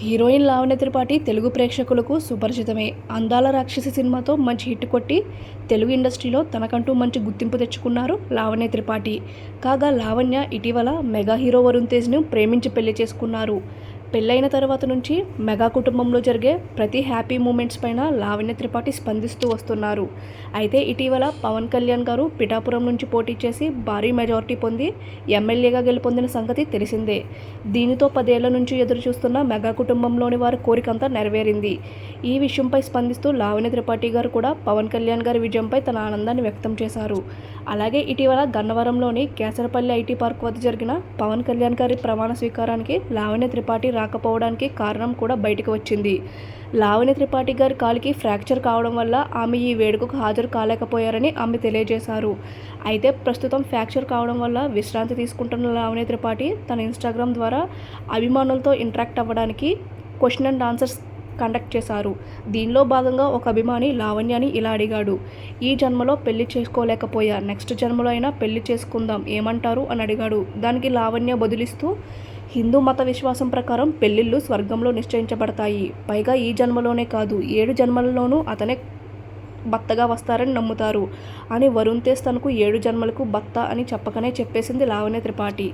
Heroine Lavanya Tripathi Telugu ప్రేక్షకులకు సుపరిచితమే. అందాల రాక్షసి సినిమాతో మంచి హిట్ కొట్టి తెలుగు ఇండస్ట్రీలో తనకంటూ మంచి గుర్తింపు తెచ్చుకున్నారు లావణ్య త్రిపాఠి. కాగా లావణ్య ఇటీవల మెగా హీరో వరుణ్ తేజ్ను ప్రేమించి పెళ్లి చేసుకున్నారు. పెళ్లైన తర్వాత నుంచి మెగా కుటుంబంలో జరిగే ప్రతి హ్యాపీ మూమెంట్స్ పైన లావణ్య త్రిపాఠి స్పందిస్తూ వస్తున్నారు. అయితే ఇటీవల పవన్ కళ్యాణ్ గారు పిఠాపురం నుంచి పోటీ చేసి భారీ మెజారిటీ పొంది ఎమ్మెల్యేగా గెలుపొందిన సంగతి తెలిసిందే. దీనితో 10 ఏళ్ల నుంచి ఎదురు చూస్తున్న మెగా కుటుంబంలోని వారి కోరికంతా నెరవేరింది. ఈ విషయంపై స్పందిస్తూ లావణ్య త్రిపాఠి గారు కూడా పవన్ కళ్యాణ్ గారి విజయంపై తన ఆనందాన్ని వ్యక్తం చేశారు. అలాగే ఇటీవల గన్నవరంలోని కేసరపల్లి ఐటీ పార్క్ వద్ద జరిగిన పవన్ కళ్యాణ్ గారి ప్రమాణ స్వీకారానికి లావణ్య త్రిపాఠి రాకపోవడానికి కారణం కూడా బయటకు వచ్చింది. లావణ్య త్రిపాఠి గారి కాలికి ఫ్రాక్చర్ కావడం వల్ల ఆమె ఈ వేడుకకు హాజరు కాలేకపోయారని ఆమె తెలియజేశారు. అయితే ప్రస్తుతం ఫ్రాక్చర్ కావడం వల్ల విశ్రాంతి తీసుకుంటున్న లావణ్య త్రిపాఠి తన ఇన్స్టాగ్రామ్ ద్వారా అభిమానులతో ఇంటరాక్ట్ అవ్వడానికి క్వశ్చన్ అండ్ ఆన్సర్స్ కండక్ట్ చేశారు. దీనిలో భాగంగా ఒక అభిమాని లావణ్యని ఇలా అడిగాడు. ఈ జన్మలో పెళ్లి చేసుకోలేకపోయా, నెక్స్ట్ జన్మలో అయినా పెళ్లి చేసుకుందాం, ఏమంటారు అని అడిగాడు. దానికి లావణ్య బదులిస్తూ, హిందూ మత విశ్వాసం ప్రకారం పెళ్లిళ్ళు స్వర్గంలో నిశ్చయించబడతాయి. పైగా ఈ జన్మలోనే కాదు 7 జన్మలలోనూ అతనే భర్తగా వస్తారని నమ్ముతారు అని వరుణ్ తేజ్ తనకు 7 జన్మలకు భర్త అని చెప్పకనే చెప్పేసింది లావణ్య త్రిపాఠి.